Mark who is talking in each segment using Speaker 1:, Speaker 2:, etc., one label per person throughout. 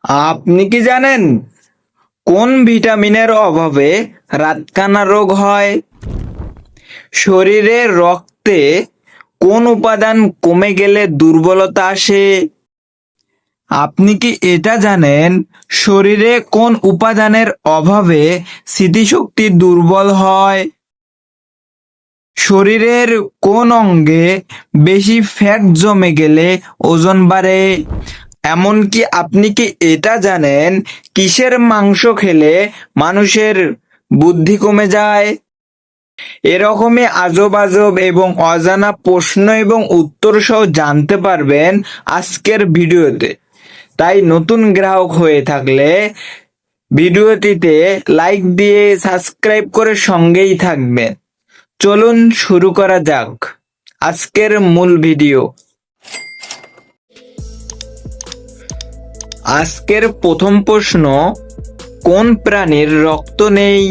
Speaker 1: আপনি কি জানেন কোন ভিটামিনের অভাবে রাতকানা রোগ হয়? শরীরে রক্তে কোন উপাদান কমে গেলে দুর্বলতা আসে? আপনি কি এটা জানেন শরীরে কোন উপাদানের অভাবে স্মৃতিশক্তি দুর্বল হয়? শরীরের কোন অঙ্গে বেশি ফ্যাট জমে গেলে ওজন বাড়ে? এমনকি আপনি কি এটা জানেন কিসের মাংস খেলে মানুষের বুদ্ধি কমে যায়? এরকমই আজব আজব এবং অজানা প্রশ্ন এবং উত্তর সহ জানতে পারবেন আজকের ভিডিওতে। তাই নতুন গ্রাহক হয়ে থাকলে ভিডিওটিতে লাইক দিয়ে সাবস্ক্রাইব করে সঙ্গেই থাকবেন। চলুন শুরু করা যাক আজকের মূল ভিডিও। আজকের প্রথম প্রশ্ন, কোন প্রাণীর রক্ত নেই?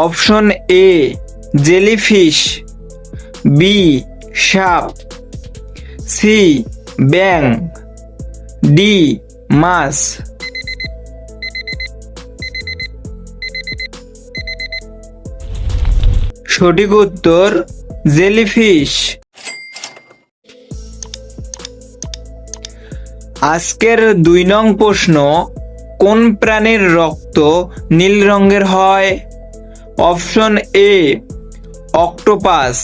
Speaker 1: অপশন এ জেলিফিশ, বি সাপ, সি ব্যাং, ডি মাছ। সঠিক উত্তর জেলিফিশ। আজকের 2 নং প্রশ্ন, কোন প্রাণীর রক্ত নীল রঙের হয়? অপশন এ অক্টোপাস,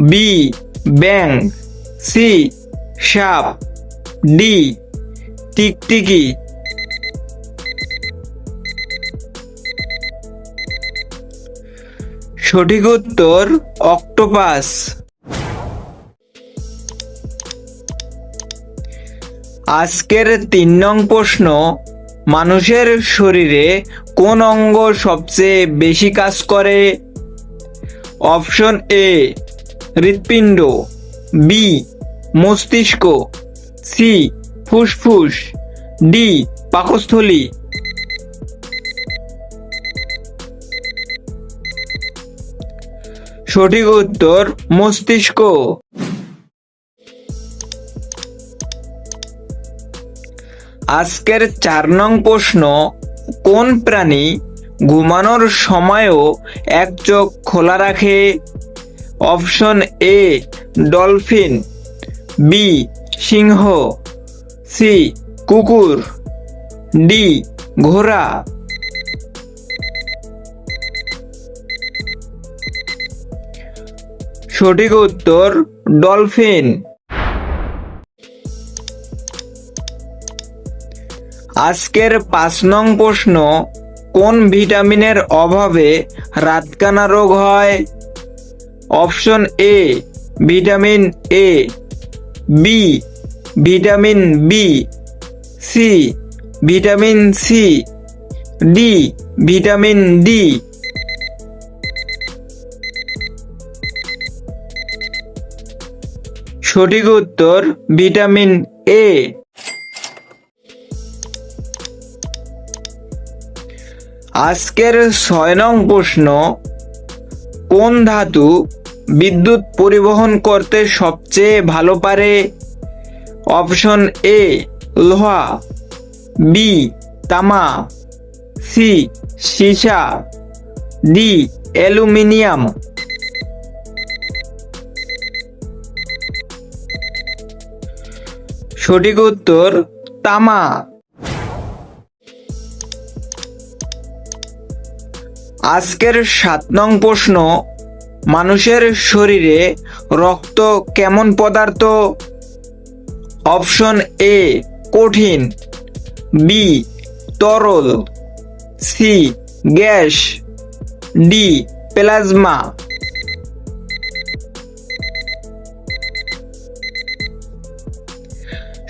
Speaker 1: বি ব্যাং, সি সাপ, ডি টিকটিকি। সঠিক উত্তর অক্টোপাস। আজকের 3 নং প্রশ্ন, মানুষের শরীরে কোন অঙ্গ সবচেয়ে বেশি কাজ করে? অপশন এ হৃৎপিণ্ড, বি মস্তিষ্ক, সি ফুসফুস, ডি পাকস্থলী। সঠিক উত্তর মস্তিষ্ক। আজকের 4 নং প্রশ্ন, কোন প্রাণী ঘুমানোর সময়ও এক চোখ খোলা রাখে? অপশন এ ডলফিন, বি সিংহ, সি কুকুর, ডি ঘোড়া। সঠিক উত্তর ডলফিন। আজকের 5 নং প্রশ্ন, কোন ভিটামিনের অভাবে রাতকানা রোগ হয়? Option A vitamin A, B vitamin B, C vitamin C, D vitamin D. সঠিক উত্তর ভিটামিন এ। আজকের 6 নং প্রশ্ন, কোন ধাতু বিদ্যুৎ পরিবহন করতে সবচেয়ে ভালো পারে? অপশন এ লোহা, বি তামা, সি সীসা, ডি অ্যালুমিনিয়াম। সঠিক উত্তর তামা। আজকের 7 নং প্রশ্ন, মানুষের শরীরে রক্ত কেমন পদার্থ? অপশন এ কঠিন, বি তরল, সি গ্যাস, ডি প্লাজমা।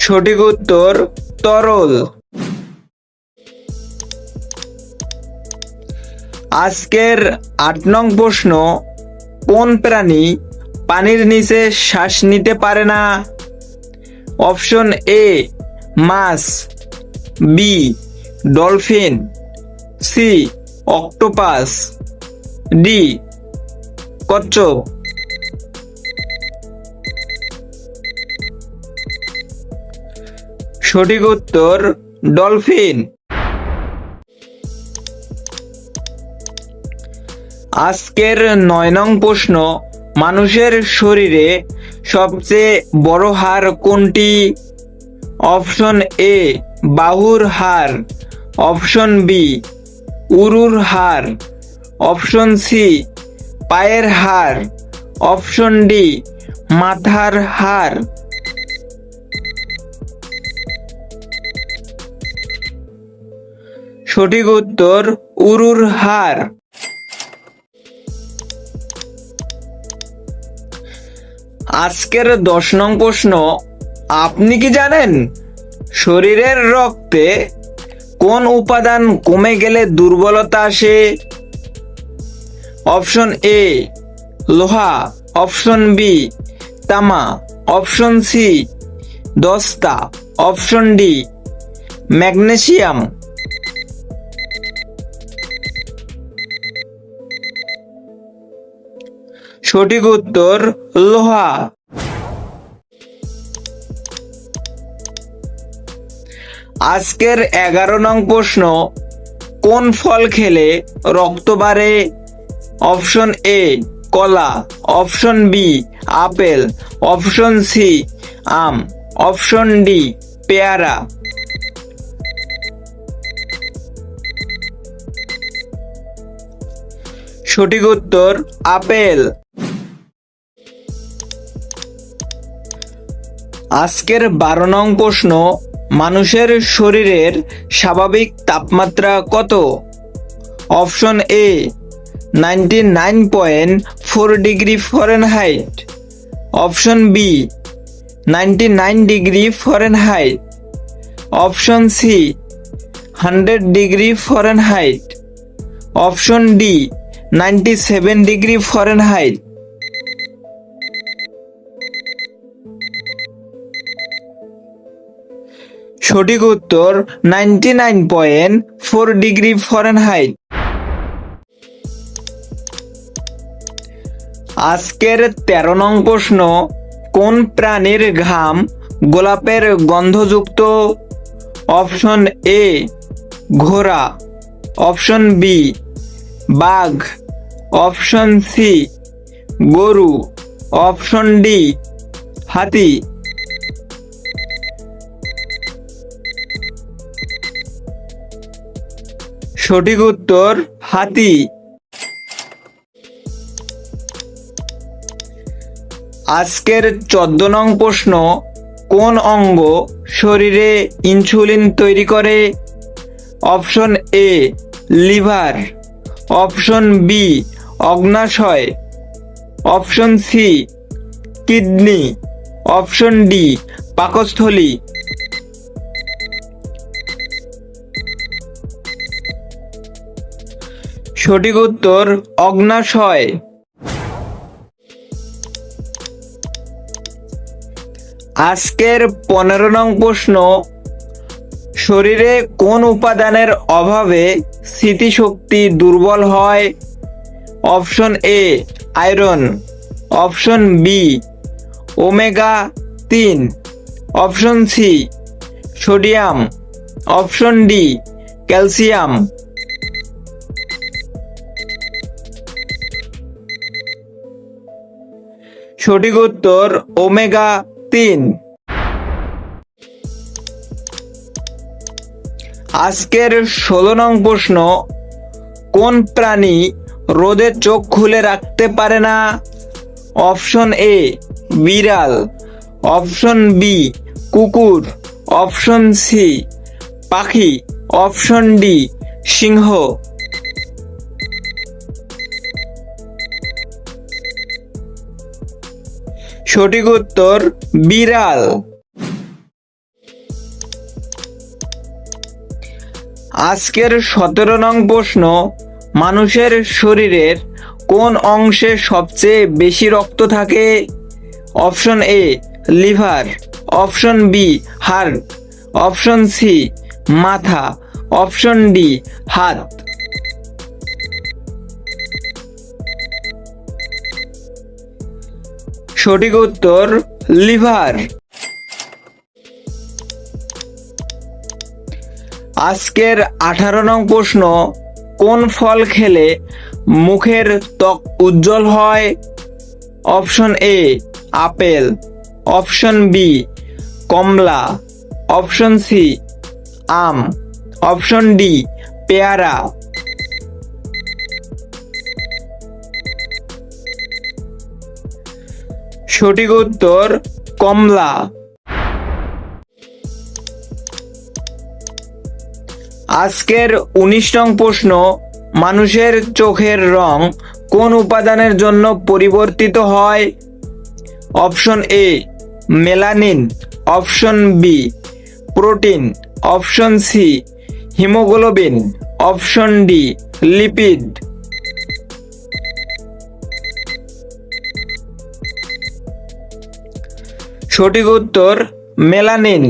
Speaker 1: সঠিক উত্তর তরল। আজকের 8 নং প্রশ্ন, কোন প্রাণী পানির নিচে শ্বাস নিতে পারে না? অপশন এ মাছ, B dolphin, C octopus, D কচ্ছপ। সঠিক উত্তর ডলফিন। আজকের 9 নং প্রশ্ন, মানুষের শরীরে সবচেয়ে বড় হাড় কোনটি? অপশন এ বাহুর হাড়, অপশন বি উরুর হাড়, অপশন সি পায়ের হাড়, অপশন ডি মাথার হাড়। সঠিক উত্তর উরুর হাড়। আজকের 10 নং প্রশ্ন, আপনি কি জানেন শরীরের রক্তে কোন উপাদান কমে গেলে দুর্বলতা আসে? অপশন এ লোহা, অপশন বি তামা, অপশন সি দস্তা, অপশন ডি ম্যাগনেসিয়াম। সঠিক উত্তর লোহা। আজকের 11 নং প্রশ্ন, কোন ফল খেলে রক্ত বাড়ে? অপশন এ কলা, অপশন বি আপেল, অপশন সি আম, অপশন ডি পেয়ারা। সঠিক উত্তর আপেল। আজকের 12 নং প্রশ্ন, মানুষের শরীরের স্বাভাবিক তাপমাত্রা কত? Option A 99.4 degree Fahrenheit, option B 99 degree Fahrenheit, option C 100 degree Fahrenheit, option D 97 degree Fahrenheit. সঠিক উত্তর 99.4 ডিগ্রি ফরেনহাইট। আজকের 13 নং প্রশ্ন, কোন প্রাণীর ঘাম গোলাপের গন্ধযুক্ত? অপশন এ ঘোড়া, অপশন বি বাঘ, অপশন সি গরু, অপশন ডি হাতি। সঠিক উত্তর হাতি। আজকের 14 নং প্রশ্ন, কোন অঙ্গ শরীরে ইনসুলিন তৈরি করে? Option A liver, option B অগ্ন্যাশয়, option C kidney, option D পাকস্থলী। সঠিক উত্তর অগ্ন্যাশয়। আজকের 15 নং প্রশ্ন, শরীরে কোন উপাদানের অভাবে স্মৃতিশক্তি দুর্বল হয়? Option A iron, option B omega 3, option C sodium, option D calcium. সঠিক উত্তর ওমেগা 3। আজকের 16 নং প্রশ্ন, কোন প্রাণী রোদে চোখ খুলে রাখতে পারে না? অপশন এ বিড়াল, অপশন বি কুকুর, অপশন সি পাখি, অপশন ডি সিংহ। সঠিক উত্তর বিড়াল। আজকের 17 নং প্রশ্ন, মানুষের শরীরের কোন অংশে সবচেয়ে বেশি রক্ত থাকে? Option A liver, option B heart, option C মাথা, অপশন ডি হাত। সঠিক উত্তর লিভার। আজকের 18 নং প্রশ্ন, কোন ফল খেলে মুখের ত্বক উজ্জ্বল হয়? Option A apple, option B কমলা, অপশন সি আম, অপশন ডি পেয়ারা। সঠিক উত্তর কমলা। আজকের 19 নং প্রশ্ন, মানুষের চোখের রং কোন উপাদানের জন্য পরিবর্তিত হয়? Option A melanin, option B protein, option C haemoglobin, option D lipid. সঠিক উত্তর মেলানিন।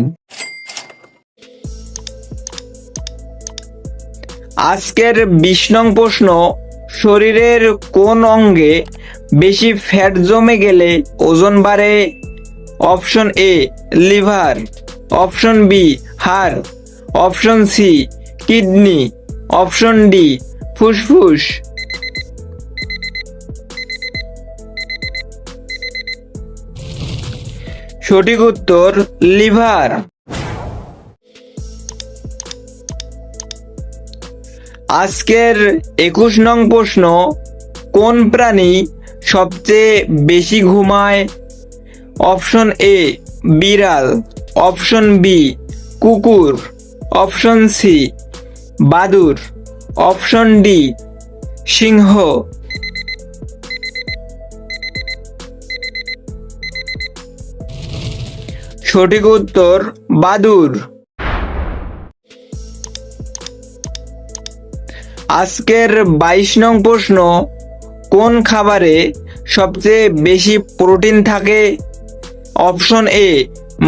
Speaker 1: আজকের 20 নং প্রশ্ন, শরীরের কোন অঙ্গে বেশি ফ্যাট জমে গেলে ওজন বাড়ে? Option A liver, option B হাড়, option C kidney, option D ফুসফুস। সঠিক উত্তর লিভার। আজকের 21 নং প্রশ্ন, কোন প্রাণী সবচেয়ে বেশি ঘুমায়? অপশন এ বিড়াল, অপশন বি কুকুর, অপশন সি বাদুড়, অপশন ডি সিংহ। সঠিক উত্তর বাদুড়। আজকের 22 নং প্রশ্ন, কোন খাবারে সবচেয়ে বেশি প্রোটিন থাকে? অপশন এ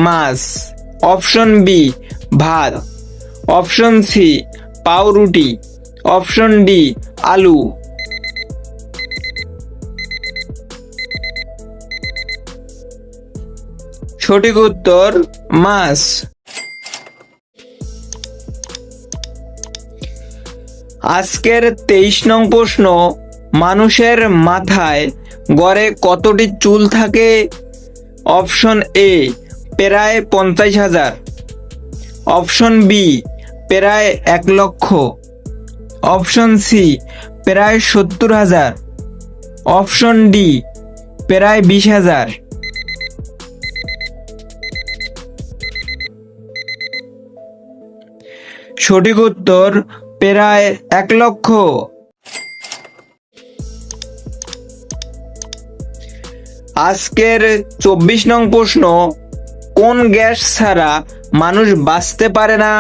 Speaker 1: মাছ, অপশন বি ভাত, অপশন সি পাউরুটি, অপশন ডি আলু। সঠিক উত্তর মাছ। আজকের 23 নং প্রশ্ন, মানুষের মাথায় গড়ে কতটি চুল থাকে? অপশন এ প্রায় 50,000, অপশন বি প্রায় 1 লক্ষ, অপশন সি প্রায় 70,000, অপশন ডি প্রায় 20,000। সঠিক উত্তর প্রায় 1 লক্ষ। আজকের 24 নং প্রশ্ন, কোন গ্যাস ছাড়া মানুষ বাঁচতে পারে না?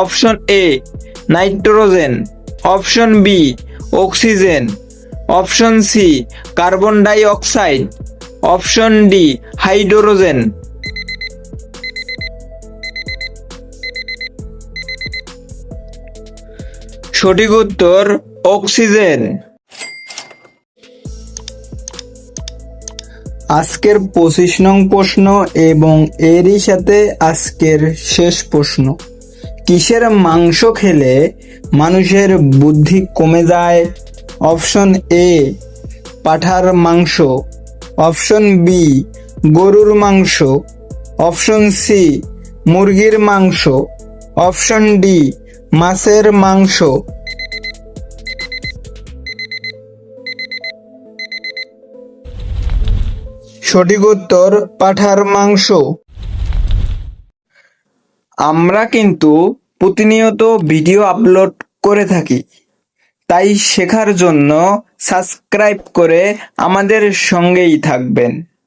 Speaker 1: Option A nitrogen, option B oxygen, option C carbon dioxide, option D hydrogen. সঠিক উত্তর অক্সিজেন। আজকের 25 নং প্রশ্ন এবং এরই সাথে আজকের শেষ প্রশ্ন, কিসের মাংস খেলে মানুষের বুদ্ধি কমে যায়? অপশন এ পাঁঠার মাংস, অপশন বি গরুর মাংস, অপশন সি মুরগির মাংস, অপশন ডি মাছের মাংস। সঠিক উত্তর পাঁঠার মাংস। আমরা কিন্তু প্রতিনিয়ত ভিডিও আপলোড করে থাকি, তাই শেখার জন্য সাবস্ক্রাইব করে আমাদের সঙ্গেই থাকবেন।